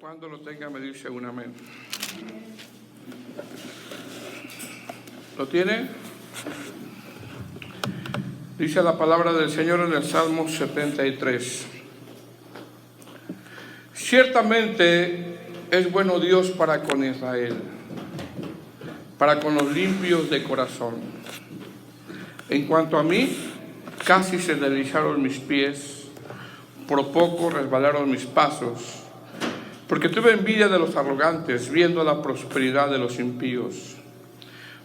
Cuando lo tenga me dice un amén. ¿Lo tiene? Dice la palabra del Señor en el Salmo 73. Ciertamente es bueno Dios para con Israel, para con los limpios de corazón. En cuanto a mí, casi se deslizaron mis pies, por poco resbalaron mis pasos, porque tuve envidia de los arrogantes, viendo la prosperidad de los impíos,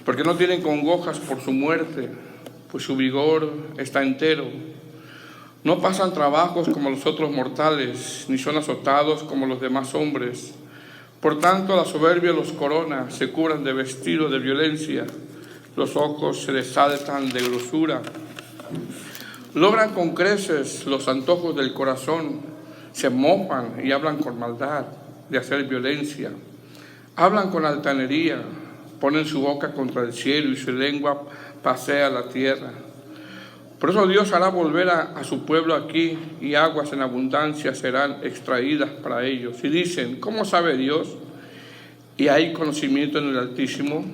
porque no tienen congojas por su muerte, pues su vigor está entero. No pasan trabajos como los otros mortales, ni son azotados como los demás hombres. Por tanto, la soberbia los corona, se cubran de vestido de violencia, los ojos se les saltan de grosura. Logran con creces los antojos del corazón, se mofan y hablan con maldad de hacer violencia. Hablan con altanería, ponen su boca contra el cielo y su lengua pasea la tierra. Por eso Dios hará volver a su pueblo aquí, y aguas en abundancia serán extraídas para ellos. Y dicen, ¿cómo sabe Dios? ¿Y hay conocimiento en el Altísimo?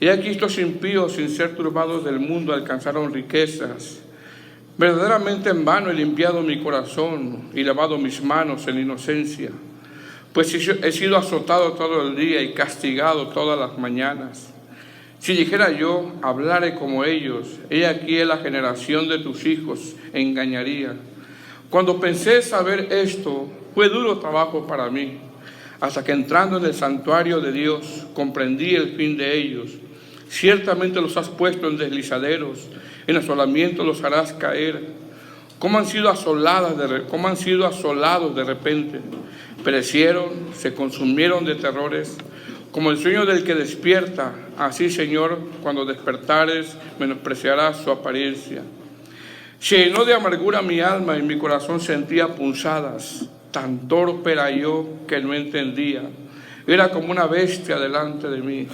Y aquí estos impíos, sin ser turbados del mundo, alcanzaron riquezas. Verdaderamente en vano he limpiado mi corazón y lavado mis manos en inocencia, pues he sido azotado todo el día y castigado todas las mañanas. Si dijera yo, hablaré como ellos, he aquí la generación de tus hijos engañaría. Cuando pensé saber esto, fue duro trabajo para mí, hasta que entrando en el santuario de Dios, comprendí el fin de ellos. Ciertamente los has puesto en deslizaderos, en asolamiento los harás caer. ¿Cómo han sido asolados de repente? Perecieron, se consumieron de terrores, como el sueño del que despierta. Así, Señor, cuando despertares, menospreciarás su apariencia. Se llenó de amargura mi alma y mi corazón sentía punzadas. Tan torpe era yo que no entendía. Era como una bestia delante de mí.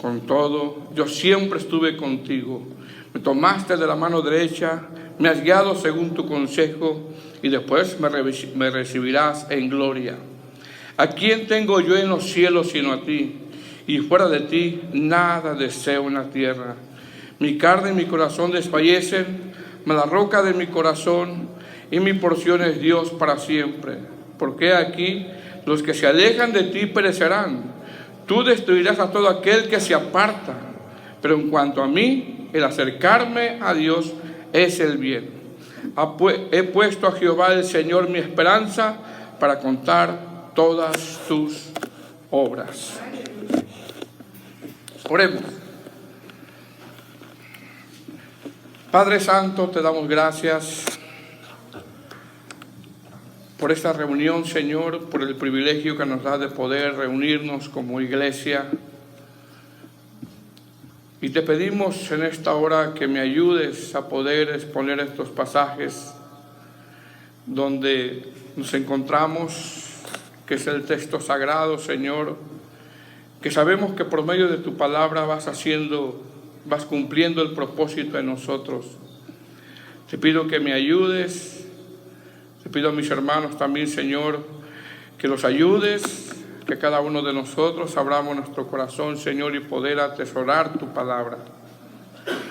Con todo, yo siempre estuve contigo. Me tomaste de la mano derecha, me has guiado según tu consejo, y después me recibirás en gloria. ¿A quién tengo yo en los cielos sino a ti? Y fuera de ti nada deseo en la tierra. Mi carne y mi corazón desfallecen, mas la roca de mi corazón y mi porción es Dios para siempre. Porque aquí los que se alejan de ti perecerán. Tú destruirás a todo aquel que se aparta. Pero en cuanto a mí, el acercarme a Dios es el bien. He puesto a Jehová el Señor mi esperanza para contar todas tus obras. Oremos. Padre Santo, te damos gracias por esta reunión, Señor, por el privilegio que nos da de poder reunirnos como iglesia. Y te pedimos en esta hora que me ayudes a poder exponer estos pasajes donde nos encontramos, que es el texto sagrado, Señor, que sabemos que por medio de tu palabra vas cumpliendo el propósito en nosotros. Te pido que me ayudes. Te pido a mis hermanos también, Señor, que los ayudes, que cada uno de nosotros abramos nuestro corazón, Señor, y poder atesorar tu palabra.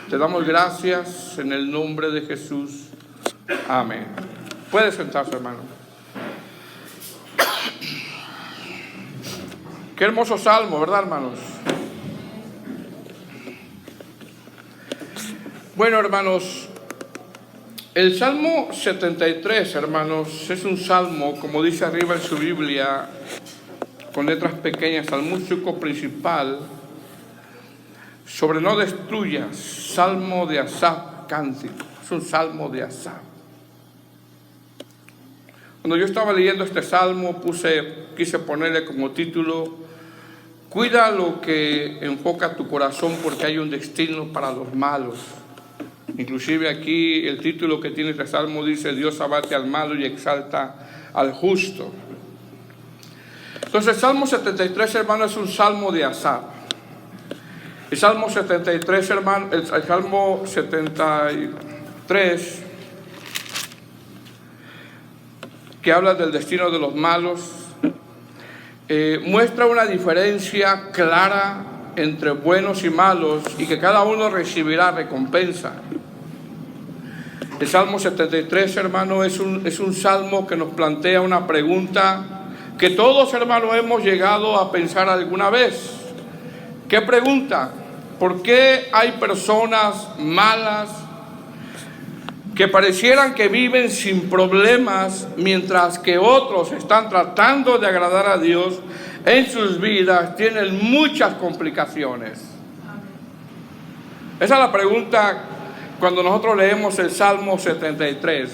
Te damos gracias en el nombre de Jesús. Amén. Puede sentarse, hermano. Qué hermoso salmo, ¿verdad, hermanos? Bueno, hermanos, el Salmo 73, hermanos, es un salmo, como dice arriba en su Biblia, con letras pequeñas, al músico principal, sobre no destruyas, salmo de Asaf, cántico. Es un salmo de Asaf. Cuando yo estaba leyendo este salmo, quise ponerle como título, cuida lo que enfoca tu corazón, porque hay un destino para los malos. Inclusive aquí el título que tiene este salmo dice, Dios abate al malo y exalta al justo. Entonces el Salmo 73, hermano, es un salmo de Asaf. El Salmo 73, hermano, el Salmo 73, que habla del destino de los malos, muestra una diferencia clara entre buenos y malos y que cada uno recibirá recompensa. El Salmo 73, hermano, es un salmo que nos plantea una pregunta que todos, hermanos, hemos llegado a pensar alguna vez. ¿Qué pregunta? ¿Por qué hay personas malas que parecieran que viven sin problemas, mientras que otros están tratando de agradar a Dios en sus vidas, tienen muchas complicaciones? Esa es la pregunta cuando nosotros leemos el Salmo 73.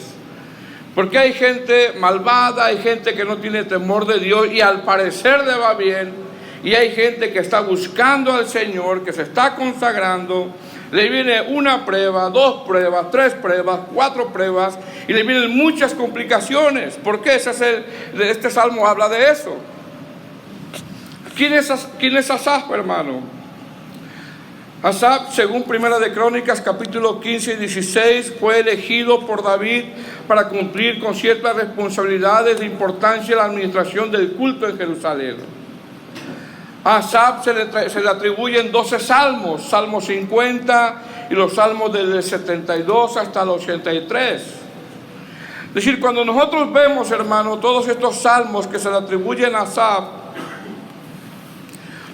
Porque hay gente malvada, hay gente que no tiene temor de Dios y al parecer le va bien, y hay gente que está buscando al Señor, que se está consagrando. Le viene una prueba, 2 pruebas, 3 pruebas, 4 pruebas, y le vienen muchas complicaciones. ¿Por qué? Este salmo habla de eso. ¿Quién es Asaf, hermano? Asaf, según Primera de Crónicas, capítulo 15 y 16, fue elegido por David para cumplir con ciertas responsabilidades de importancia en la administración del culto en Jerusalén. A Asaf se le atribuyen 12 salmos, Salmo 50 y los salmos del 72 hasta el 83. Es decir, cuando nosotros vemos, hermano, todos estos salmos que se le atribuyen a Asaf,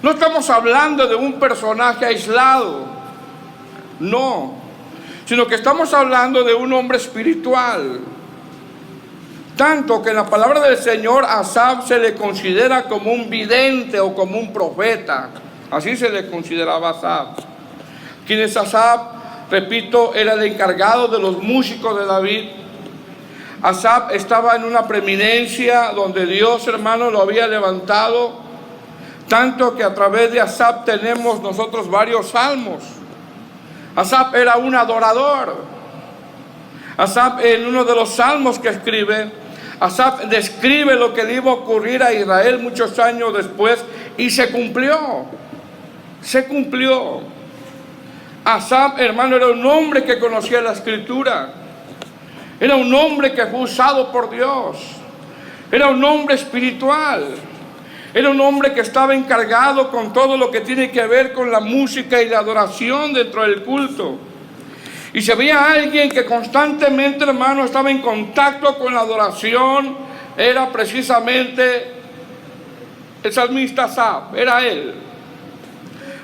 no estamos hablando de un personaje aislado, no, sino que estamos hablando de un hombre espiritual. Tanto que en la palabra del Señor a Asaf se le considera como un vidente o como un profeta. Así se le consideraba a Asaf. ¿Quién es Asaf? Repito, era el encargado de los músicos de David. Asaf estaba en una preeminencia donde Dios, hermano, lo había levantado. Tanto que a través de Asaf tenemos nosotros varios salmos. Asaf era un adorador. Asaf, en uno de los salmos que escribe, Asaf describe lo que le iba a ocurrir a Israel muchos años después, y se cumplió. Se cumplió. Asaf, hermano, era un hombre que conocía la Escritura. Era un hombre que fue usado por Dios. Era un hombre espiritual. Era un hombre que estaba encargado con todo lo que tiene que ver con la música y la adoración dentro del culto. Y si había alguien que constantemente, hermano, estaba en contacto con la adoración, era precisamente el salmista Asaf, era él.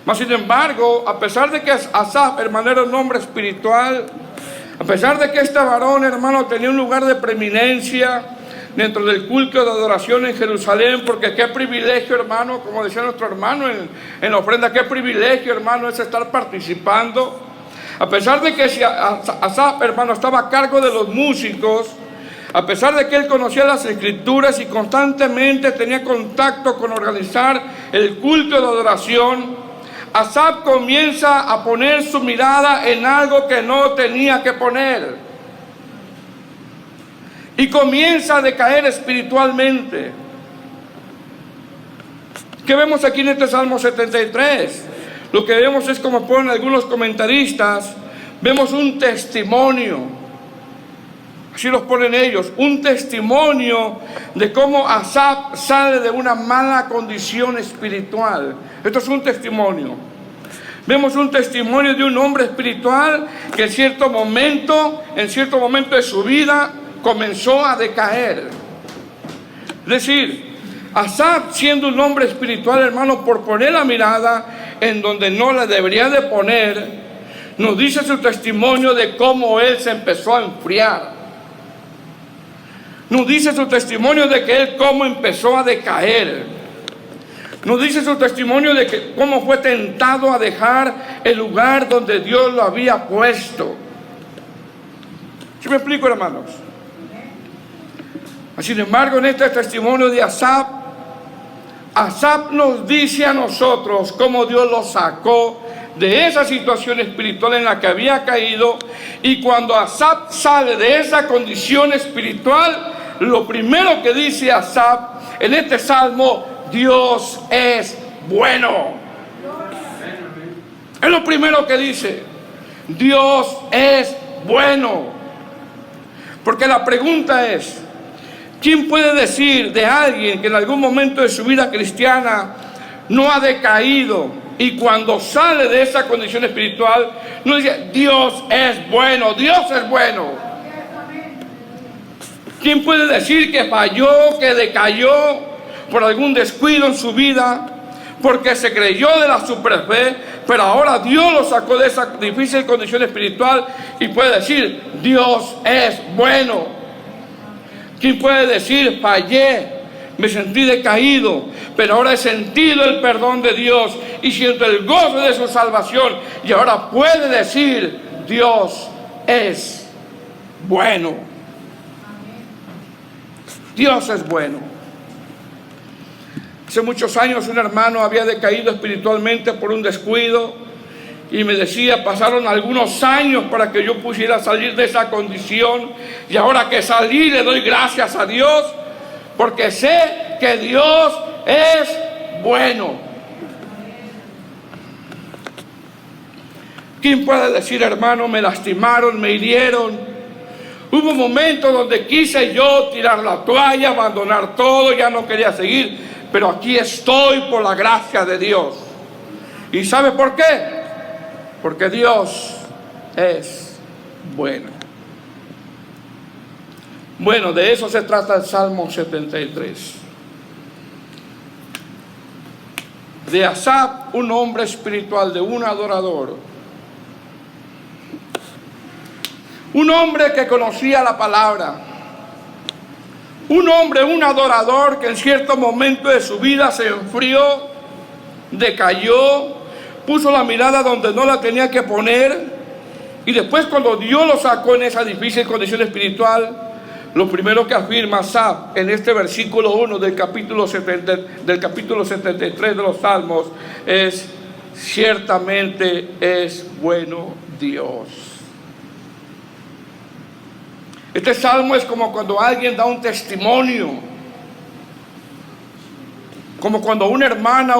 Mas sin embargo, a pesar de que Asaf, hermano, era un hombre espiritual, a pesar de que este varón, hermano, tenía un lugar de preeminencia dentro del culto de adoración en Jerusalén, porque qué privilegio, hermano, como decía nuestro hermano en la ofrenda, qué privilegio, hermano, es estar participando. A pesar de que Asaf, hermano, estaba a cargo de los músicos, a pesar de que él conocía las Escrituras y constantemente tenía contacto con organizar el culto de adoración, Asaf comienza a poner su mirada en algo que no tenía que poner. Y comienza a decaer espiritualmente. ¿Qué vemos aquí en este Salmo 73? Lo que vemos es, como ponen algunos comentaristas, vemos un testimonio. Así los ponen ellos, un testimonio de cómo Asaf sale de una mala condición espiritual. Esto es un testimonio. Vemos un testimonio de un hombre espiritual que en cierto momento de su vida comenzó a decaer. Es decir, Asaf, siendo un hombre espiritual, hermano, por poner la mirada en donde no la debería de poner, nos dice su testimonio de cómo él se empezó a enfriar. Nos dice su testimonio de que él cómo empezó a decaer. Nos dice su testimonio de que cómo fue tentado a dejar el lugar donde Dios lo había puesto. ¿Sí me explico, hermanos? Sin embargo, en este testimonio de Asaf, Asaf nos dice a nosotros cómo Dios lo sacó de esa situación espiritual en la que había caído. Y cuando Asaf sale de esa condición espiritual, lo primero que dice Asaf en este salmo: Dios es bueno. Es lo primero que dice: Dios es bueno. Porque la pregunta es: ¿Quién puede decir de alguien que en algún momento de su vida cristiana no ha decaído y cuando sale de esa condición espiritual no dice, Dios es bueno, Dios es bueno? ¿Quién puede decir que falló, que decayó por algún descuido en su vida, porque se creyó de la superfe, pero ahora Dios lo sacó de esa difícil condición espiritual y puede decir, Dios es bueno? ¿Quién puede decir, fallé, me sentí decaído, pero ahora he sentido el perdón de Dios y siento el gozo de su salvación, y ahora puede decir, Dios es bueno? Dios es bueno. Hace muchos años un hermano había decaído espiritualmente por un descuido y me decía, pasaron algunos años para que yo pudiera salir de esa condición, y ahora que salí le doy gracias a Dios porque sé que Dios es bueno. ¿Quién puede decir, hermano, me lastimaron, me hirieron? Hubo momentos donde quise yo tirar la toalla, abandonar todo, ya no quería seguir, pero aquí estoy por la gracia de Dios. ¿Y sabe por qué? Porque Dios es bueno. Bueno, de eso se trata el Salmo 73. De Asaf, un hombre espiritual, de un adorador. Un hombre que conocía la palabra. Un hombre, un adorador que en cierto momento de su vida se enfrió, decayó, puso la mirada donde no la tenía que poner, y después cuando Dios lo sacó en esa difícil condición espiritual, lo primero que afirma Asaf en este versículo 1 del capítulo 73 de los Salmos es, ciertamente es bueno Dios. Este salmo es como cuando alguien da un testimonio, como cuando una hermana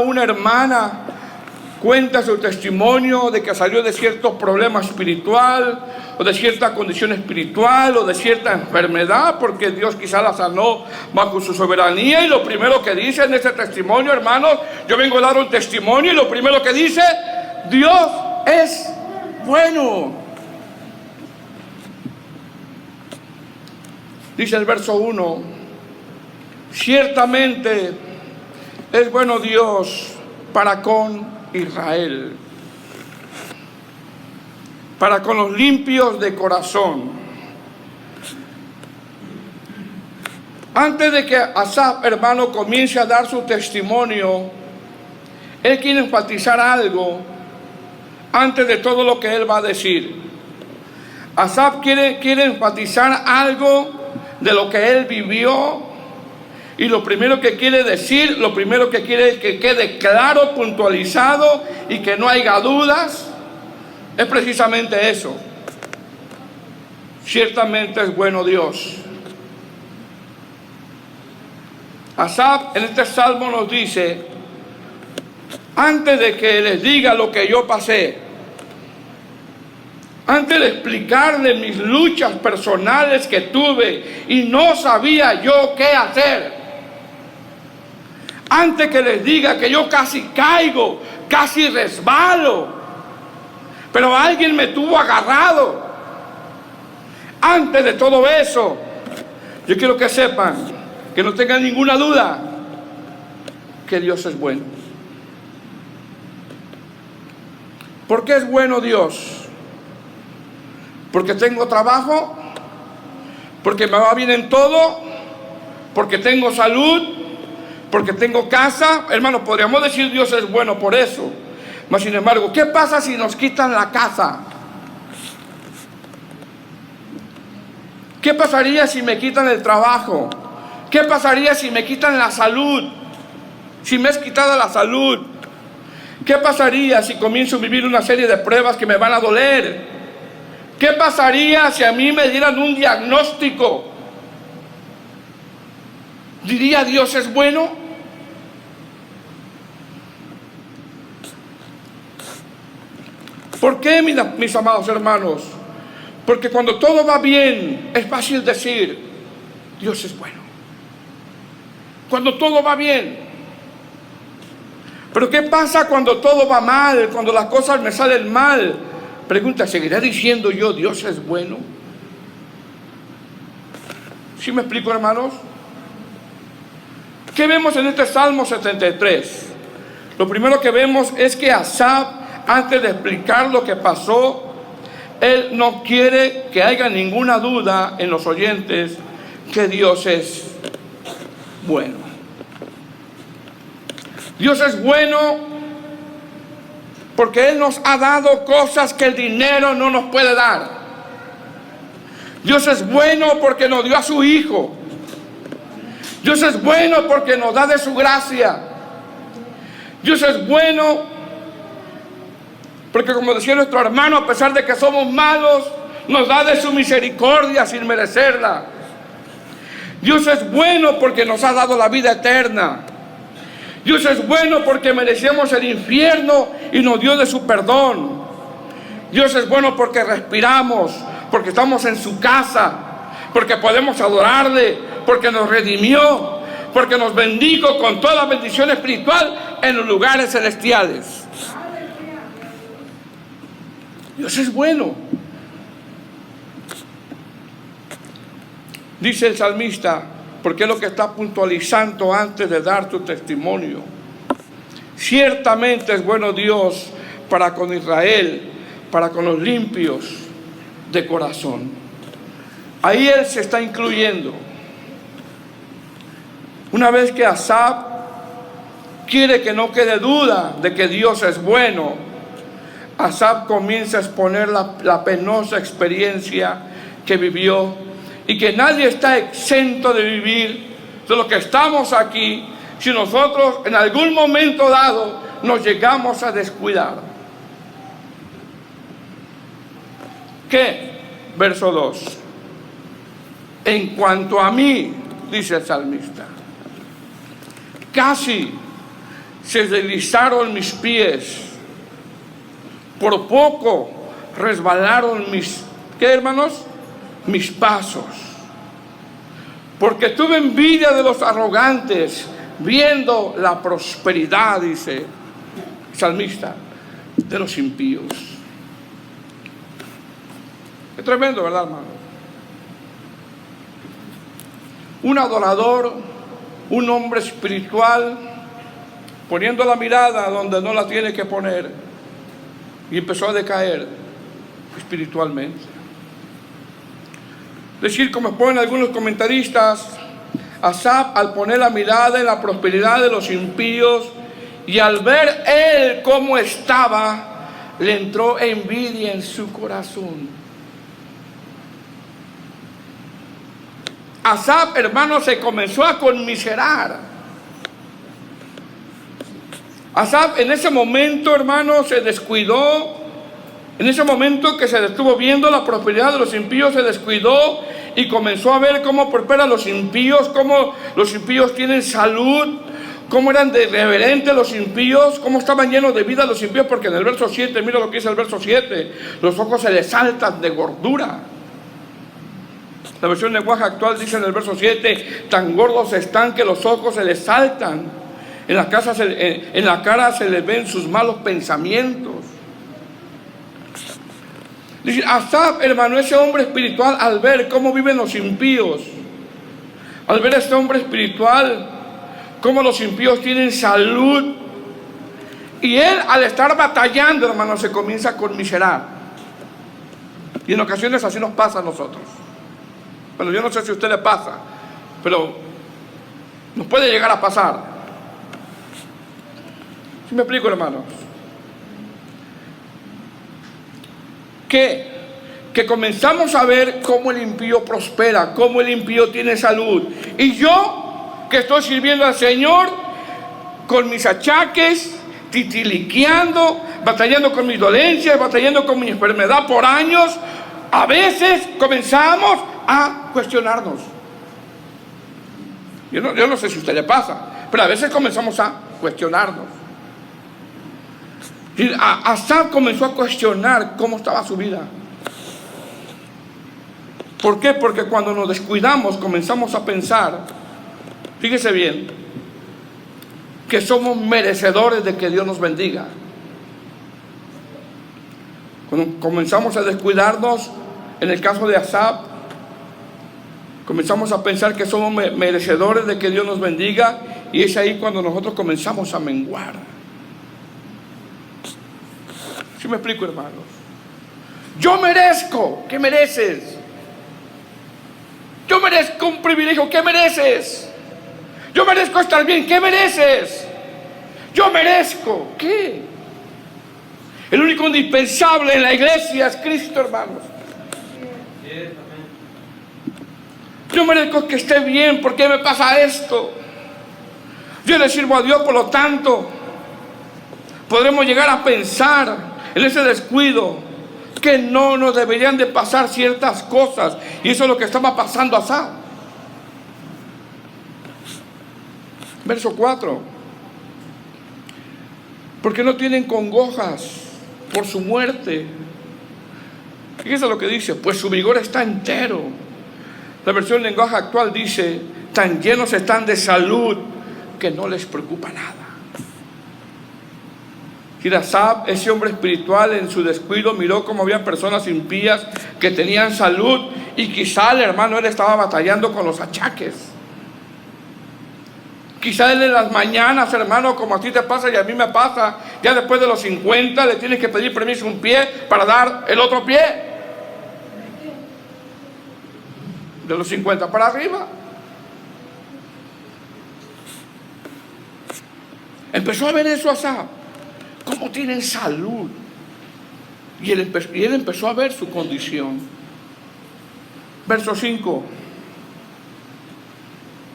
cuenta su testimonio de que salió de cierto problema espiritual, o de cierta condición espiritual, o de cierta enfermedad, porque Dios quizá la sanó bajo su soberanía, y lo primero que dice en ese testimonio, hermanos, yo vengo a dar un testimonio, y lo primero que dice, Dios es bueno. Dice el verso 1, ciertamente es bueno Dios para con Israel, para con los limpios de corazón. Antes de que Asaf, hermano, comience a dar su testimonio, él quiere enfatizar algo antes de todo lo que él va a decir. Asaf quiere enfatizar algo de lo que él vivió, y lo primero que quiere decir, lo primero que quiere es que quede claro, puntualizado y que no haya dudas, es precisamente eso. Ciertamente es bueno Dios. Asaf en este salmo nos dice, antes de que les diga lo que yo pasé, antes de explicarle mis luchas personales que tuve y no sabía yo qué hacer, antes que les diga que yo casi caigo, casi resbalo, pero alguien me tuvo agarrado, antes de todo eso, yo quiero que sepan, que no tengan ninguna duda, que Dios es bueno. ¿Por qué es bueno Dios? Porque tengo trabajo, porque me va bien en todo, porque tengo salud, porque tengo casa. Hermanos, podríamos decir Dios es bueno por eso. Mas sin embargo, ¿qué pasa si nos quitan la casa? ¿Qué pasaría si me quitan el trabajo? ¿Qué pasaría si me quitan la salud? Si me es quitada la salud, ¿qué pasaría si comienzo a vivir una serie de pruebas que me van a doler? ¿Qué pasaría si a mí me dieran un diagnóstico? ¿Diría Dios es bueno? ¿Por qué, mis amados hermanos? Porque cuando todo va bien, es fácil decir, Dios es bueno. cuando todo va bien. Pero ¿qué pasa cuando todo va mal? Cuando las cosas me salen mal. Pregunta, ¿seguiré diciendo yo Dios es bueno? ¿Sí me explico, hermanos? ¿Qué vemos en este Salmo 73? Lo primero que vemos es que Asaf, antes de explicar lo que pasó, él no quiere que haya ninguna duda en los oyentes que Dios es bueno. Dios es bueno porque Él nos ha dado cosas que el dinero no nos puede dar. Dios es bueno porque nos dio a su Hijo. Dios es bueno porque nos da de su gracia. Dios es bueno porque, como decía nuestro hermano, a pesar de que somos malos, nos da de su misericordia sin merecerla. Dios es bueno porque nos ha dado la vida eterna. Dios es bueno porque merecíamos el infierno y nos dio de su perdón. Dios es bueno porque respiramos, porque estamos en su casa, porque podemos adorarle, porque nos redimió, porque nos bendijo con toda bendición espiritual en los lugares celestiales. Dios es bueno. Dice el salmista, porque es lo que está puntualizando antes de dar tu testimonio. Ciertamente es bueno Dios para con Israel, para con los limpios de corazón. Ahí Él se está incluyendo. Una vez que Asaf quiere que no quede duda de que Dios es bueno, Asaf comienza a exponer la penosa experiencia que vivió y que nadie está exento de vivir de lo que estamos aquí si nosotros en algún momento dado nos llegamos a descuidar. ¿Qué? Verso 2. En cuanto a mí, dice el salmista, casi se deslizaron mis pies, por poco resbalaron mis, ¿qué, hermanos? Mis pasos, porque tuve envidia de los arrogantes, viendo la prosperidad, dice el salmista, de los impíos. Es tremendo, ¿verdad, hermano? Un adorador, un hombre espiritual, poniendo la mirada donde no la tiene que poner, y empezó a decaer espiritualmente. Es decir, como ponen algunos comentaristas, Asaf, al poner la mirada en la prosperidad de los impíos y al ver él cómo estaba, le entró envidia en su corazón. Asaf, hermano, se comenzó a conmiserar. Asaf en ese momento, hermano, se descuidó. En ese momento que se estuvo viendo la prosperidad de los impíos, se descuidó y comenzó a ver cómo prosperan los impíos, cómo los impíos tienen salud, cómo eran de irreverentes los impíos, cómo estaban llenos de vida los impíos, porque en el verso 7, mira lo que dice el verso 7, los ojos se les saltan de gordura. La versión de lenguaje actual dice en el verso 7, tan gordos están que los ojos se les saltan, en la cara se les ven sus malos pensamientos. Dice, Asaf, hermano, ese hombre espiritual, al ver cómo viven los impíos, al ver a este hombre espiritual, cómo los impíos tienen salud, y él, al estar batallando, hermano, se comienza a conmiserar. Y en ocasiones así nos pasa a nosotros. Bueno, yo no sé si a usted le pasa, pero nos puede llegar a pasar. ¿Sí me explico, hermanos? Que comenzamos a ver cómo el impío prospera, cómo el impío tiene salud. Y yo, que estoy sirviendo al Señor, con mis achaques, titiliqueando, batallando con mis dolencias, batallando con mi enfermedad por años, a veces comenzamos a cuestionarnos. Yo no sé si a usted le pasa, pero a veces comenzamos a cuestionarnos. Asaf comenzó a cuestionar cómo estaba su vida. ¿Por qué? Porque cuando nos descuidamos comenzamos a pensar Fíjese bien, que somos merecedores de que Dios nos bendiga. Cuando comenzamos a descuidarnos, en el caso de Asaf, comenzamos a pensar que somos merecedores de que Dios nos bendiga, y es ahí cuando nosotros comenzamos a menguar. ¿Sí me explico, hermanos? Yo merezco. ¿Qué mereces? Yo merezco un privilegio. ¿Qué mereces? Yo merezco estar bien. ¿Qué mereces? Yo merezco. ¿Qué? El único indispensable en la iglesia es Cristo, hermanos. Yo merezco que esté bien. ¿Por qué me pasa esto? Yo le sirvo a Dios, por lo tanto, podremos llegar a pensar en ese descuido que no nos deberían de pasar ciertas cosas. Y eso es lo que estaba pasando a Asaf. Verso 4. Porque no tienen congojas por su muerte. Fíjese lo que dice: pues su vigor está entero. La versión lenguaje actual dice: tan llenos están de salud que no les preocupa nada. Asaf, ese hombre espiritual, en su descuido miró cómo había personas impías que tenían salud, y quizá el hermano él estaba batallando con los achaques. Quizá él en las mañanas, hermano, como a ti te pasa y a mí me pasa, ya después de los 50 le tienes que pedir permiso un pie para dar el otro pie. De los 50 para arriba. Empezó a ver eso Asaf, cómo tienen salud. Y él empezó a ver su condición. Verso 5.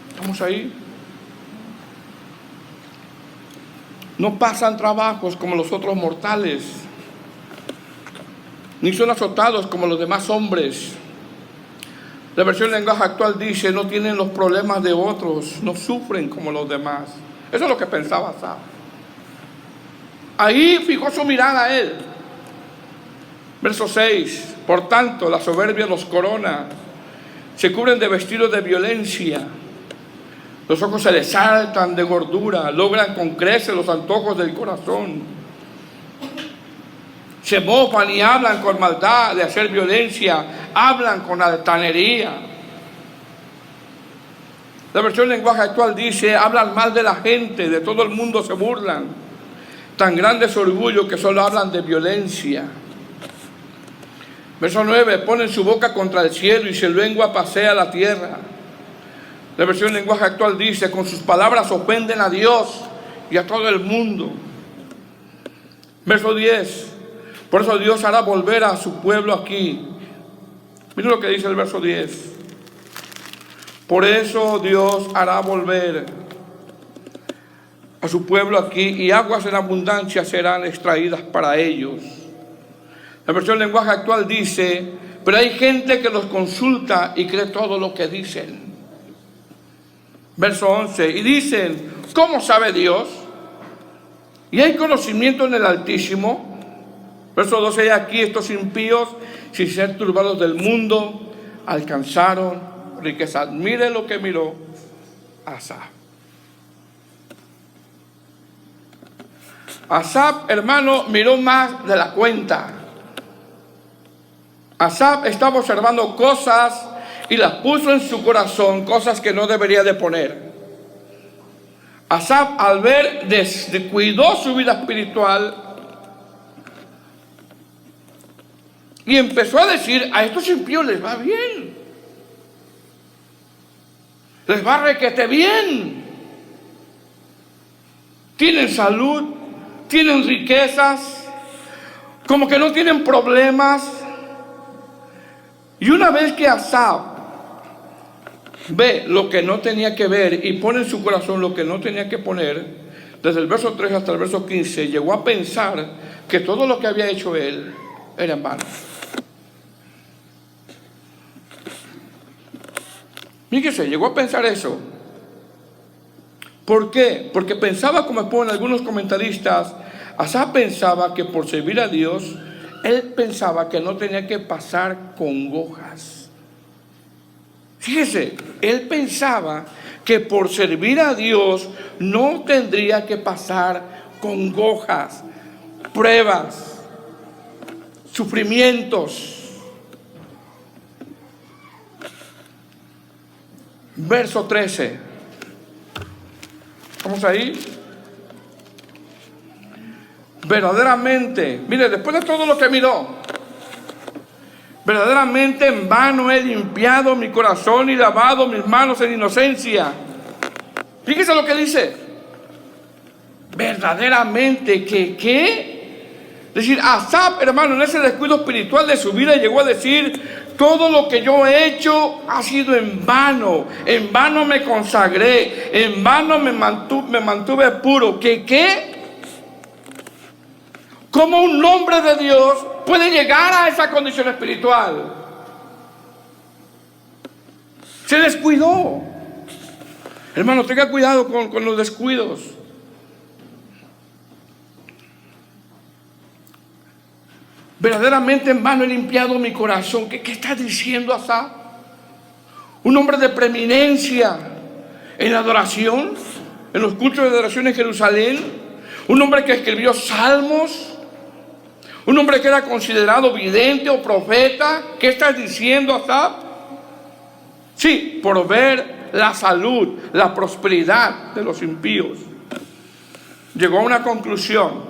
¿Estamos ahí? No pasan trabajos como los otros mortales, ni son azotados como los demás hombres. La versión lenguaje actual dice: no tienen los problemas de otros, no sufren como los demás. Eso es lo que pensaba Asaf. Ahí fijó su mirada a él. Verso 6. Por tanto, la soberbia los corona, se cubren de vestidos de violencia, los ojos se les saltan de gordura, logran con creces los antojos del corazón, se mofan y hablan con maldad de hacer violencia, hablan con altanería. La versión lenguaje actual dice: hablan mal de la gente, de todo el mundo se burlan. Tan grande es su orgullo que solo hablan de violencia. Verso 9. Ponen su boca contra el cielo y su lengua pasea la tierra. La versión lenguaje actual dice: con sus palabras ofenden a Dios y a todo el mundo. Verso 10. Por eso Dios hará volver a su pueblo aquí. Miren lo que dice el verso 10. Por eso Dios hará volver a su pueblo aquí, y aguas en abundancia serán extraídas para ellos. La versión lenguaje actual dice: pero hay gente que los consulta y cree todo lo que dicen. Verso 11. Y dicen: ¿cómo sabe Dios? ¿Y hay conocimiento en el Altísimo? Verso 12. Y aquí estos impíos, sin ser turbados del mundo, alcanzaron riquezas. Mire lo que miró Asaf. Asaf, hermano, miró más de la cuenta. Asaf estaba observando cosas y las puso en su corazón, cosas que no debería de poner. Asaf, al ver, descuidó su vida espiritual y empezó a decir: a estos impíos les va bien, les va requete bien, tienen salud, tienen riquezas, como que no tienen problemas. Y una vez que Asaf ve lo que no tenía que ver y pone en su corazón lo que no tenía que poner, desde el verso 3 hasta el verso 15, llegó a pensar que todo lo que había hecho él era en vano. Fíjese, llegó a pensar eso. ¿Por qué? Porque pensaba, como ponen algunos comentaristas, Asaf pensaba que por servir a Dios, él pensaba que no tenía que pasar congojas. Fíjese, él pensaba que por servir a Dios no tendría que pasar congojas, pruebas, sufrimientos. Verso 13. ¿Vamos ahí? Verdaderamente, mire, después de todo lo que miró, verdaderamente en vano he limpiado mi corazón y lavado mis manos en inocencia. Fíjese lo que dice. Verdaderamente que ¿qué? Es decir, Asaf, hermano, en ese descuido espiritual de su vida llegó a decir: todo lo que yo he hecho ha sido en vano me consagré, en vano me mantuve puro. ¿Qué? ¿Cómo un hombre de Dios puede llegar a esa condición espiritual? Se descuidó. Hermano, tenga cuidado con los descuidos. Verdaderamente en vano he limpiado mi corazón. ¿Qué está diciendo Asaf? Un hombre de preeminencia en la adoración, en los cultos de adoración en Jerusalén. Un hombre que escribió salmos. Un hombre que era considerado vidente o profeta. ¿Qué está diciendo Asaf? Sí, por ver la salud, la prosperidad de los impíos, llegó a una conclusión.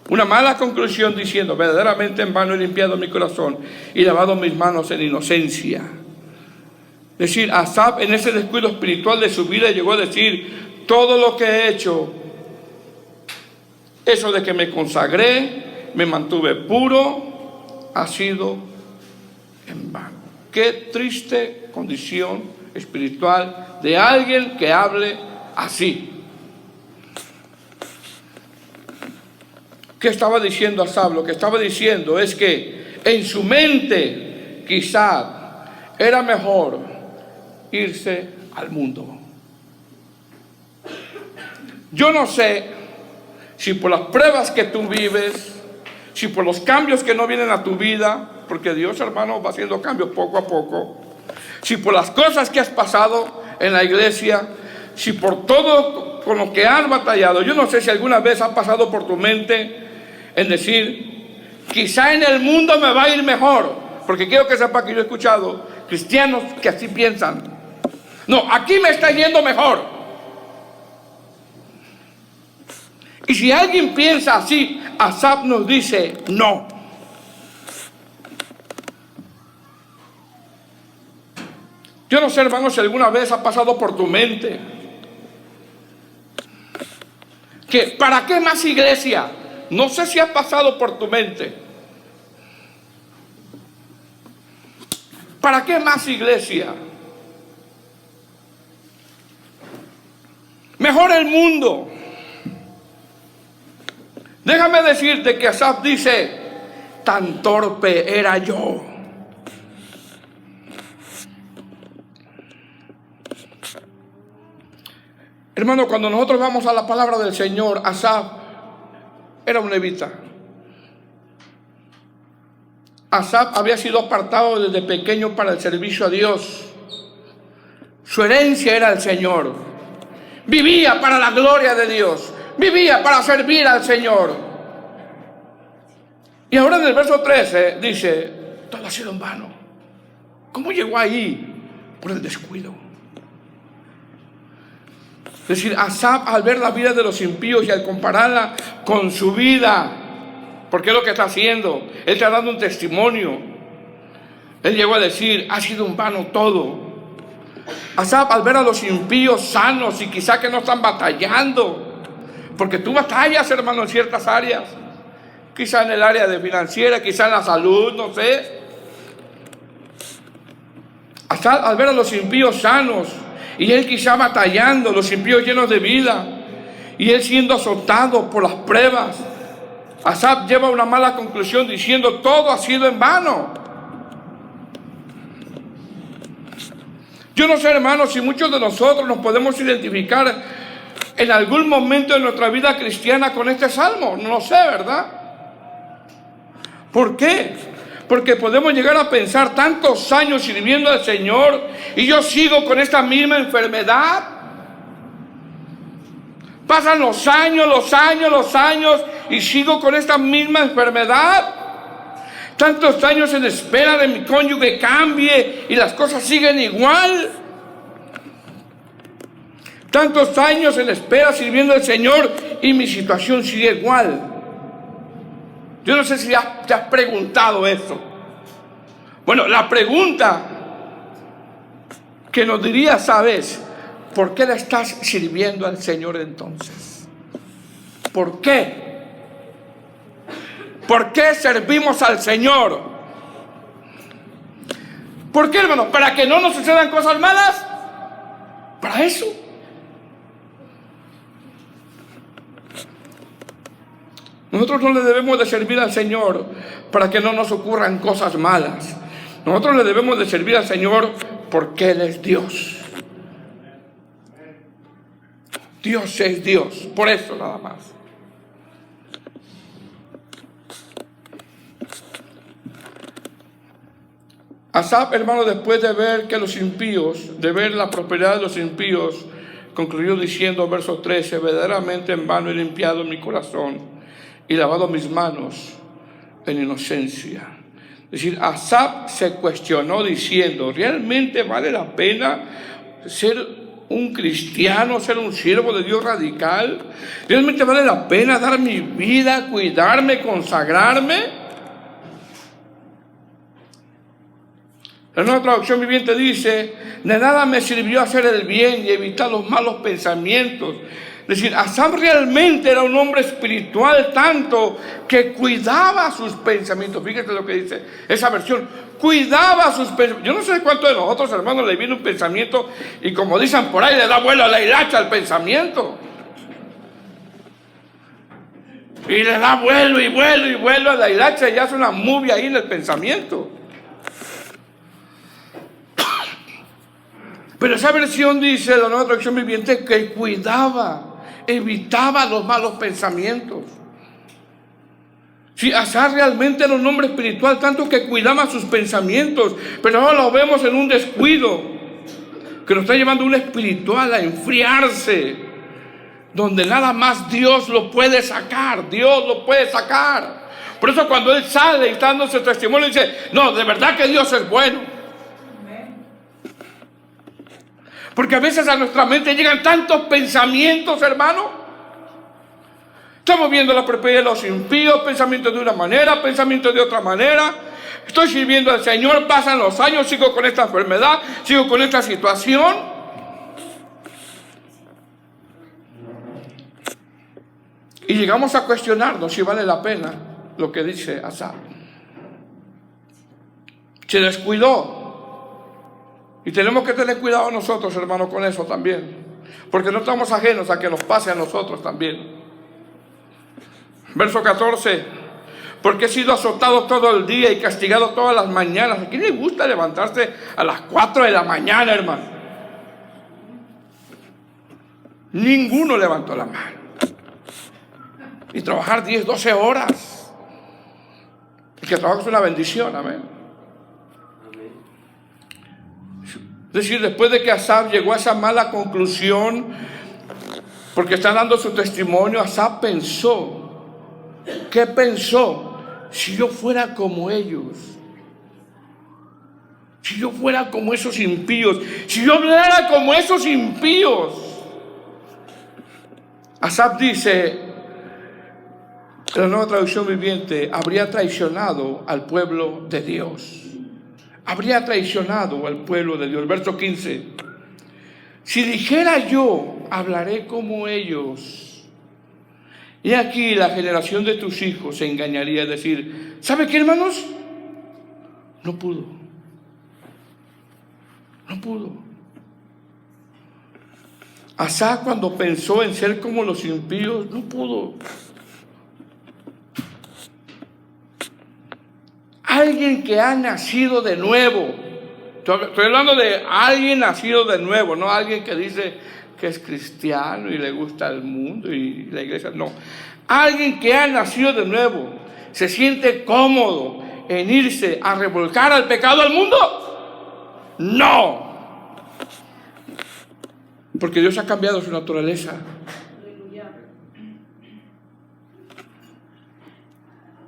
Una mala conclusión diciendo: verdaderamente en vano he limpiado mi corazón y lavado mis manos en inocencia. Es decir, Asaf en ese descuido espiritual de su vida llegó a decir: todo lo que he hecho, eso de que me consagré, me mantuve puro, ha sido en vano. Qué triste condición espiritual de alguien que hable así. ¿Qué estaba diciendo Asaf? Lo que estaba diciendo es que en su mente quizás era mejor irse al mundo. Yo no sé si por las pruebas que tú vives, si por los cambios que no vienen a tu vida, porque Dios, hermano, va haciendo cambios poco a poco, si por las cosas que has pasado en la iglesia, si por todo con lo que has batallado, yo no sé si alguna vez ha pasado por tu mente en decir: quizá en el mundo me va a ir mejor, porque quiero que sepa que yo he escuchado cristianos que así piensan. No, aquí me está yendo mejor. Y si alguien piensa así, Asaf nos dice: no. Yo no sé, hermano, si alguna vez ha pasado por tu mente que ¿para qué más iglesia? No sé si ha pasado por tu mente. ¿Para qué más iglesia? Mejor el mundo. Déjame decirte que Asaf dice: tan torpe era yo. Hermano, cuando nosotros vamos a la palabra del Señor, Asaf era un levita. Asaf había sido apartado desde pequeño para el servicio a Dios. Su herencia era el Señor. Vivía para la gloria de Dios. Vivía para servir al Señor. Y ahora en el verso 13 dice: todo ha sido en vano. ¿Cómo llegó ahí? Por el descuido. Es decir, Asaf, al ver la vida de los impíos y al compararla con su vida, porque es lo que está haciendo, él está dando un testimonio. Él llegó a decir: ha sido en vano todo. Asaf, al ver a los impíos sanos y quizá que no están batallando, porque tú batallas, hermano, en ciertas áreas, quizá en el área de financiera, quizá en la salud, no sé. Asaf, al ver a los impíos sanos y él quizá batallando, los impíos llenos de vida, y él siendo azotado por las pruebas, Asaf lleva una mala conclusión diciendo: todo ha sido en vano. Yo no sé, hermanos, si muchos de nosotros nos podemos identificar en algún momento de nuestra vida cristiana con este salmo. No lo sé, ¿verdad? ¿Por qué? Porque podemos llegar a pensar tantos años sirviendo al Señor y yo sigo con esta misma enfermedad. Pasan los años y sigo con esta misma enfermedad. Tantos años en espera de mi cónyuge cambie y las cosas siguen igual. Tantos años en espera sirviendo al Señor y mi situación sigue igual. Yo no sé si te has preguntado eso. Bueno, la pregunta que nos diría, ¿sabes? ¿Por qué le estás sirviendo al Señor entonces? ¿Por qué? ¿Por qué servimos al Señor? ¿Por qué, hermano? ¿Para que no nos sucedan cosas malas? ¿Para eso? Nosotros no le debemos de servir al Señor para que no nos ocurran cosas malas. Nosotros le debemos de servir al Señor porque Él es Dios. Dios es Dios, por eso nada más. Asaf, hermano, después de ver que los impíos, de ver la prosperidad de los impíos, concluyó diciendo, verso 13, verdaderamente en vano he limpiado mi corazón y lavado mis manos en inocencia. Es decir, Asaf se cuestionó diciendo, ¿realmente vale la pena ser un cristiano, ser un siervo de Dios radical? ¿Realmente vale la pena dar mi vida, cuidarme, consagrarme? La Nueva Traducción Viviente dice, de nada me sirvió hacer el bien y evitar los malos pensamientos. Es decir, Asaf realmente era un hombre espiritual tanto que cuidaba sus pensamientos. Fíjate lo que dice esa versión, cuidaba sus pensamientos. Yo no sé cuántos de nosotros, hermanos, le viene un pensamiento y como dicen por ahí, le da vuelo a la hilacha al pensamiento. Y le da vuelo y vuelo y vuelo a la hilacha y hace una movie ahí en el pensamiento. Pero esa versión dice, la Nueva Traducción Viviente, que cuidaba, evitaba los malos pensamientos. Sí, Asaf realmente era un hombre espiritual, tanto que cuidaba sus pensamientos, pero ahora lo vemos en un descuido, que nos está llevando un espiritual a enfriarse, donde nada más Dios lo puede sacar, Dios lo puede sacar. Por eso cuando él sale y está dando su testimonio, dice, no, de verdad que Dios es bueno. Porque a veces a nuestra mente llegan tantos pensamientos, hermano. Estamos viendo la prosperidad de los impíos, pensamientos de una manera, pensamientos de otra manera. Estoy sirviendo al Señor, pasan los años, sigo con esta enfermedad, sigo con esta situación. Y llegamos a cuestionarnos si vale la pena lo que dice Asaf. Se descuidó. Y tenemos que tener cuidado nosotros, hermanos, con eso también. Porque no estamos ajenos a que nos pase a nosotros también. Verso 14. Porque he sido azotado todo el día y castigado todas las mañanas. ¿A quién le gusta levantarse a las 4 de la mañana, hermano? Ninguno levantó la mano. Y trabajar 10, 12 horas. El que trabaja es una bendición, amén. Es decir, después de que Asaf llegó a esa mala conclusión, porque está dando su testimonio, Asaf pensó. ¿Qué pensó? Si yo fuera como ellos, si yo fuera como esos impíos, si yo hablara como esos impíos. Asaf dice, en la Nueva Traducción Viviente, habría traicionado al pueblo de Dios. Habría traicionado al pueblo de Dios. Verso 15. Si dijera yo, hablaré como ellos. Y aquí la generación de tus hijos se engañaría. Es decir, ¿sabe qué, hermanos? No pudo. No pudo. Asaf, cuando pensó en ser como los impíos, no pudo. Alguien que ha nacido de nuevo. Estoy hablando de alguien nacido de nuevo, no alguien que dice que es cristiano y le gusta el mundo y la iglesia. No. Alguien que ha nacido de nuevo se siente cómodo en irse a revolcar al pecado al mundo? No. Porque Dios ha cambiado su naturaleza.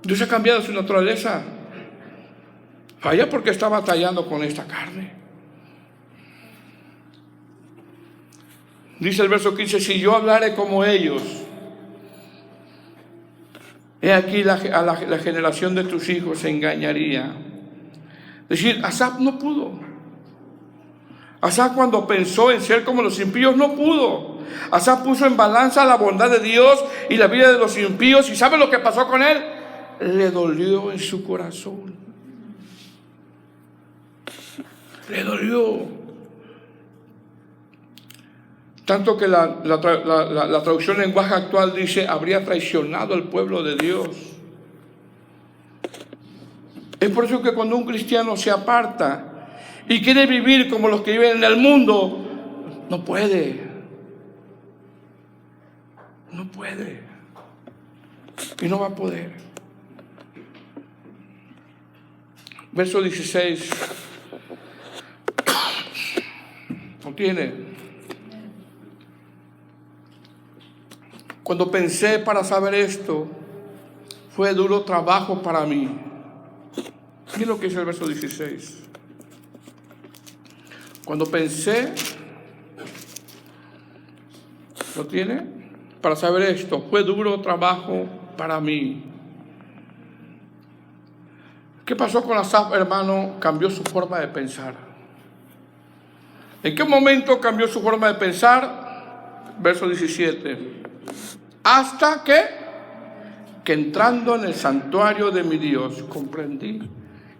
Dios ha cambiado su naturaleza. Falla porque está batallando con esta carne. Dice el verso 15: si yo hablare como ellos, he aquí la generación de tus hijos se engañaría. Es decir, Asaf no pudo. Asaf, cuando pensó en ser como los impíos, no pudo. Asaf puso en balanza la bondad de Dios y la vida de los impíos. ¿Y sabe lo que pasó con él? Le dolió en su corazón. Le dolió. Tanto que la traducción en lenguaje actual dice: habría traicionado al pueblo de Dios. Es por eso que cuando un cristiano se aparta y quiere vivir como los que viven en el mundo, no puede. No puede. Y no va a poder. Verso 16. ¿No tiene? Cuando pensé para saber esto, fue duro trabajo para mí. Miren lo que dice el verso 16. Cuando pensé, ¿lo tiene? Para saber esto, fue duro trabajo para mí. ¿Qué pasó con Asaf, hermano? Cambió su forma de pensar. ¿En qué momento cambió su forma de pensar? Verso 17. Hasta que entrando en el santuario de mi Dios, comprendí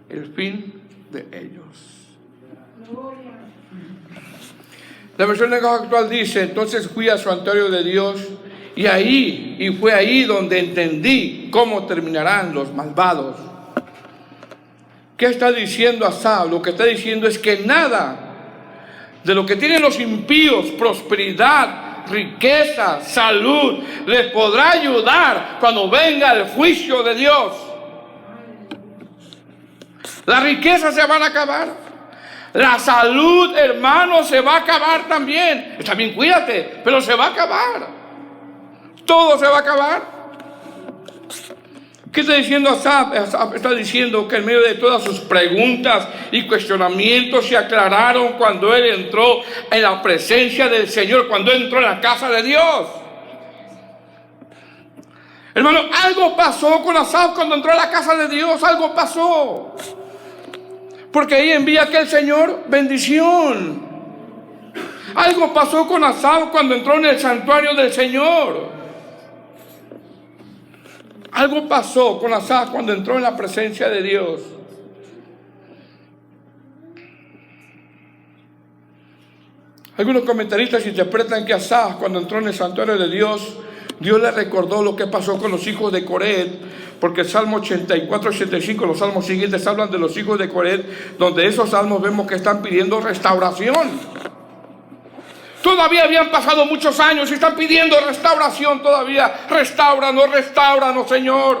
el fin de ellos. La versión actual dice: entonces fui al santuario de Dios y fue ahí donde entendí cómo terminarán los malvados. ¿Qué está diciendo Asaf? Lo que está diciendo es que nada de lo que tienen los impíos, prosperidad, riqueza, salud, les podrá ayudar cuando venga el juicio de Dios. Las riquezas se van a acabar. La salud, hermano, se va a acabar también. Está bien, cuídate, pero se va a acabar. Todo se va a acabar. ¿Qué está diciendo Asaf? Asaf está diciendo que en medio de todas sus preguntas y cuestionamientos se aclararon cuando él entró en la presencia del Señor, cuando entró en la casa de Dios. Hermano, algo pasó con Asaf cuando entró a la casa de Dios, algo pasó. Porque ahí envía aquel Señor bendición. Algo pasó con Asaf cuando entró en el santuario del Señor. Algo pasó con Asaf cuando entró en la presencia de Dios. Algunos comentaristas interpretan que Asaf, cuando entró en el santuario de Dios, Dios le recordó lo que pasó con los hijos de Coret, porque el Salmo 84 y 85, los salmos siguientes, hablan de los hijos de Coret, donde esos salmos vemos que están pidiendo restauración. Todavía habían pasado muchos años y están pidiendo restauración todavía. Restáuranos, Señor.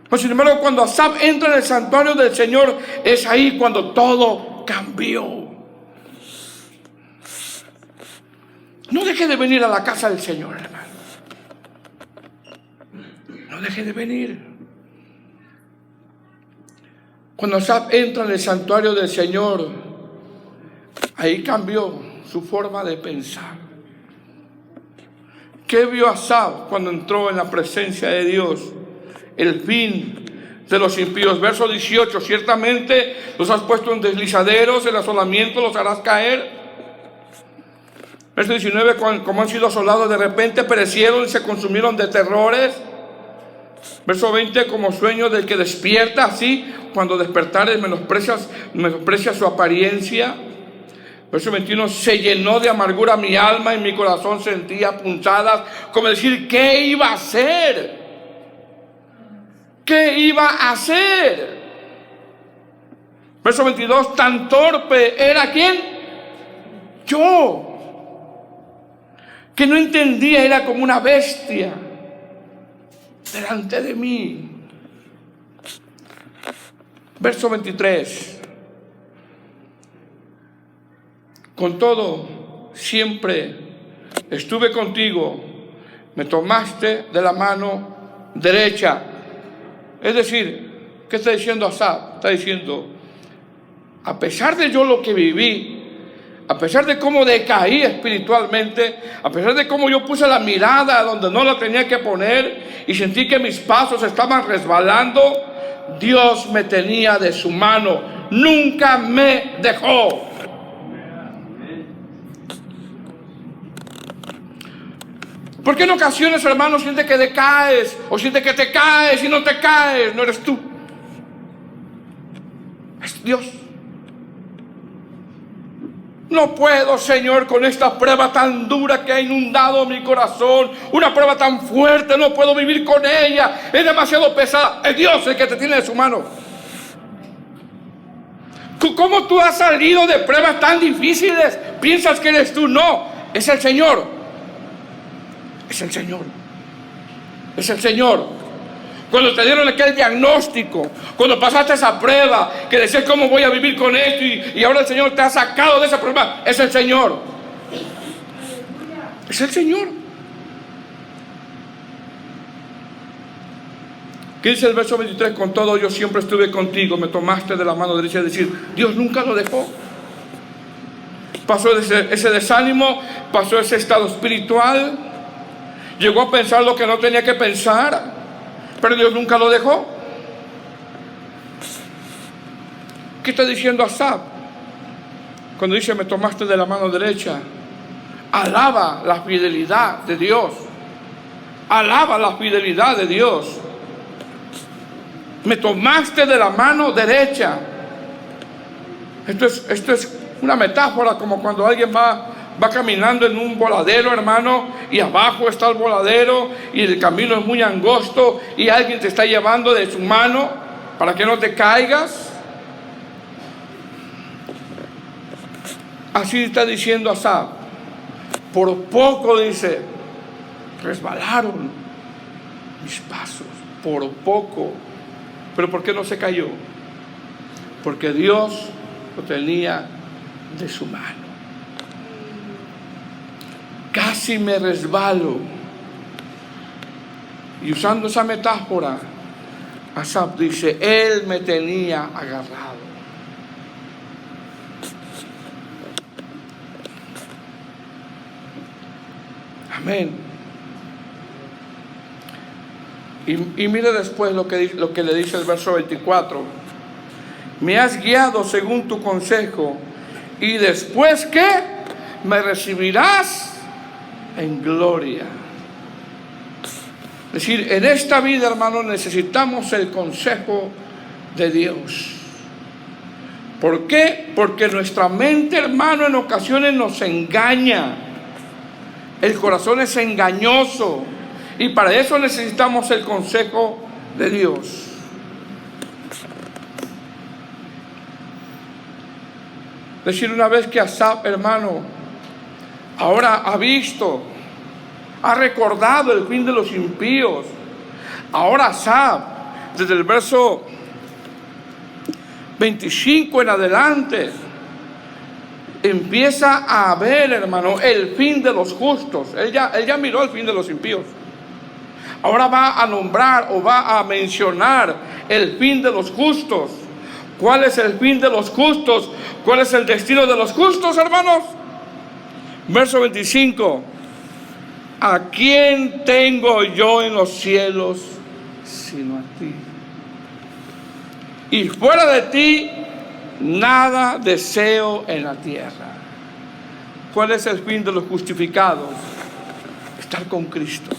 Pues sin embargo, cuando Asaf entra en el santuario del Señor, es ahí cuando todo cambió. No deje de venir a la casa del Señor, hermano. No deje de venir. Cuando Asaf entra en el santuario del Señor, ahí cambió su forma de pensar. ¿Qué vio Asaf cuando entró en la presencia de Dios? El fin de los impíos. Verso 18: ciertamente los has puesto en deslizaderos, el asolamiento los harás caer. Verso 19: como han sido asolados de repente, perecieron y se consumieron de terrores. Verso 20: como sueño del que despierta, así cuando despertares menosprecia su apariencia. Verso 21: se llenó de amargura mi alma y mi corazón sentía punzadas. Como decir, ¿qué iba a hacer? ¿Qué iba a hacer? Verso 22: tan torpe era ¿quién? Yo, que no entendía, era como una bestia delante de mí. Verso 23. Con todo, siempre estuve contigo, me tomaste de la mano derecha. Es decir, ¿qué está diciendo Asaf? Está diciendo, a pesar de yo lo que viví, a pesar de cómo decaí espiritualmente, a pesar de cómo yo puse la mirada donde no la tenía que poner y sentí que mis pasos estaban resbalando, Dios me tenía de su mano, nunca me dejó. Porque en ocasiones, hermanos, sientes que decaes o sientes que te caes y no te caes, no eres tú, es Dios. No puedo, Señor, con esta prueba tan dura que ha inundado mi corazón, una prueba tan fuerte, no puedo vivir con ella, es demasiado pesada. Es Dios el que te tiene de su mano. ¿Cómo tú has salido de pruebas tan difíciles? ¿Piensas que eres tú? No, es el Señor. Es el Señor. Es el Señor. Cuando te dieron aquel diagnóstico, cuando pasaste esa prueba, que decías cómo voy a vivir con esto y ahora el Señor te ha sacado de esa prueba, es el Señor. Es el Señor. ¿Qué dice el verso 23? Con todo yo siempre estuve contigo, me tomaste de la mano derecha, es decir, Dios nunca lo dejó. Pasó ese desánimo, pasó ese estado espiritual, llegó a pensar lo que no tenía que pensar, pero Dios nunca lo dejó. ¿Qué está diciendo Asaf? Cuando dice, me tomaste de la mano derecha, alaba la fidelidad de Dios. Alaba la fidelidad de Dios. Me tomaste de la mano derecha. Esto es una metáfora, como cuando alguien va caminando en un voladero, hermano, y abajo está el voladero y el camino es muy angosto y alguien te está llevando de su mano para que no te caigas. Así está diciendo Asaf. Por poco, dice, resbalaron mis pasos, por poco. ¿Pero por qué no se cayó? Porque Dios lo tenía de su mano. Casi me resbalo. Y usando esa metáfora, Asaf dice, Él me tenía agarrado. Amén. Y mire después lo que le dice el verso 24. Me has guiado según tu consejo, y después, ¿qué? Me recibirás en gloria. Es decir, en esta vida, hermano, necesitamos el consejo de Dios. ¿Por qué? Porque nuestra mente, hermano, en ocasiones nos engaña. El corazón es engañoso y para eso necesitamos el consejo de Dios. Es decir, una vez que Asaf, hermano, ahora ha visto, ha recordado el fin de los impíos, ahora Asaf, desde el verso 25 en adelante, empieza a ver, hermano, el fin de los justos. Él ya miró el fin de los impíos. Ahora va a nombrar o va a mencionar el fin de los justos. ¿Cuál es el fin de los justos? ¿Cuál es el destino de los justos, hermanos? Verso 25. ¿A quién tengo yo en los cielos sino a ti? Y fuera de ti nada deseo en la tierra. ¿Cuál es el fin de los justificados? Estar con Cristo.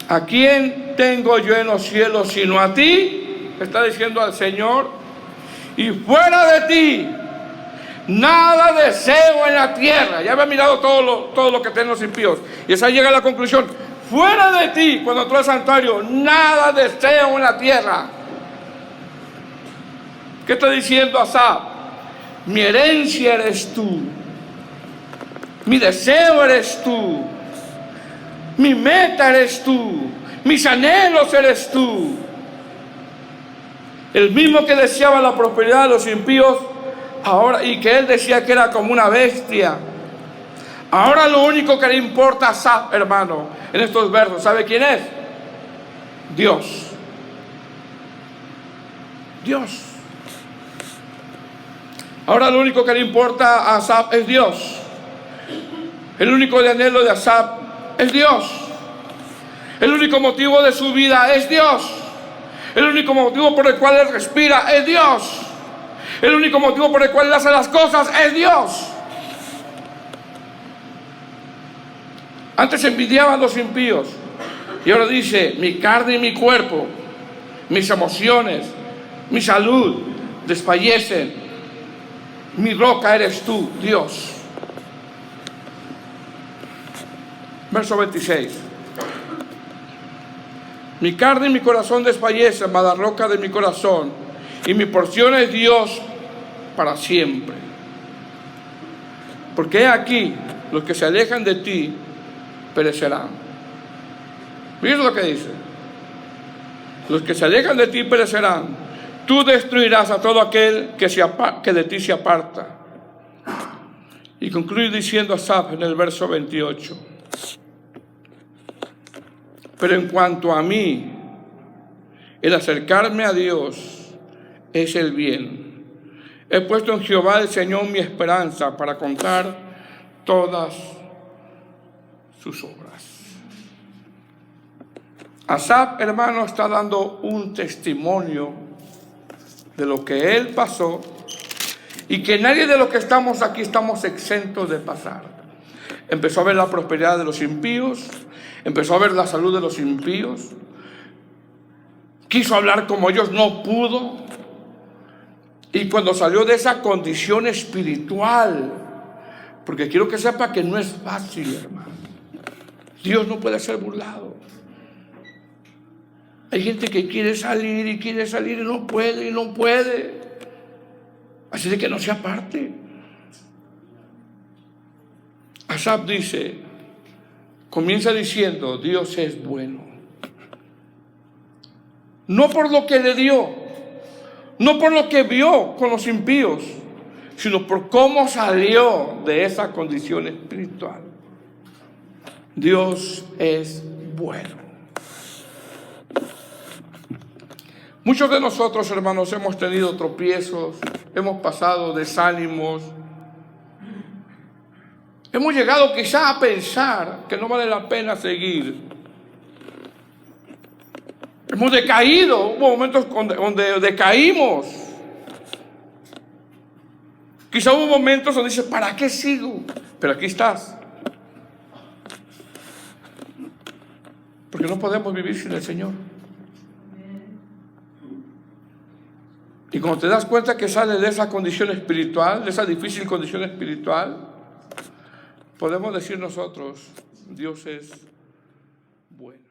¿A quién tengo yo en los cielos sino a ti? Está diciendo al Señor. Y fuera de ti nada deseo en la tierra. Ya había mirado todo lo que tienen los impíos. Y esa llega a la conclusión. Fuera de ti, cuando tú al santuario, nada deseo en la tierra. ¿Qué está diciendo Asaf? Mi herencia eres tú. Mi deseo eres tú. Mi meta eres tú. mis anhelos eres tú. El mismo que deseaba la prosperidad de los impíos, ahora, y que él decía que era como una bestia, ahora lo único que le importa a Asaf, hermano, en estos versos, ¿sabe quién es? Dios. Dios. Ahora lo único que le importa a Asaf es Dios. El único anhelo de Asaf es Dios. El único motivo de su vida es Dios. El único motivo por el cual él respira es Dios. El único motivo por el cual él hace las cosas es Dios. Antes envidiaba a los impíos y ahora dice: mi carne y mi cuerpo, mis emociones, mi salud desfallecen. Mi roca eres tú, Dios. Verso 26. Mi carne y mi corazón desfallecen, mas la roca de mi corazón y mi porción es Dios para siempre. Porque he aquí, los que se alejan de ti perecerán. Miren lo que dice: los que se alejan de ti perecerán. Tú destruirás a todo aquel que de ti se aparta. Y concluye diciendo Asaf en el verso 28: pero en cuanto a mí, el acercarme a Dios es el bien. He puesto en Jehová el Señor mi esperanza para contar todas sus obras. Asaf, hermano, está dando un testimonio de lo que él pasó y que nadie de los que estamos aquí estamos exentos de pasar. Empezó a ver la prosperidad de los impíos, empezó a ver la salud de los impíos, quiso hablar como ellos, no pudo. Y cuando salió de esa condición espiritual, porque quiero que sepa que no es fácil, hermano. Dios no puede ser burlado. Hay gente que quiere salir y no puede. Así de que no se aparte. Asaf dice, comienza diciendo: Dios es bueno. No por lo que le dio, no por lo que vio con los impíos, sino por cómo salió de esa condición espiritual. Dios es bueno. Muchos de nosotros, hermanos, hemos tenido tropiezos, hemos pasado desánimos, hemos llegado quizá a pensar que no vale la pena seguir. Hemos decaído, hubo momentos donde decaímos. Quizá hubo momentos donde dices: ¿para qué sigo? Pero aquí estás. Porque no podemos vivir sin el Señor. Y cuando te das cuenta que sales de esa condición espiritual, de esa difícil condición espiritual, podemos decir nosotros: Dios es bueno.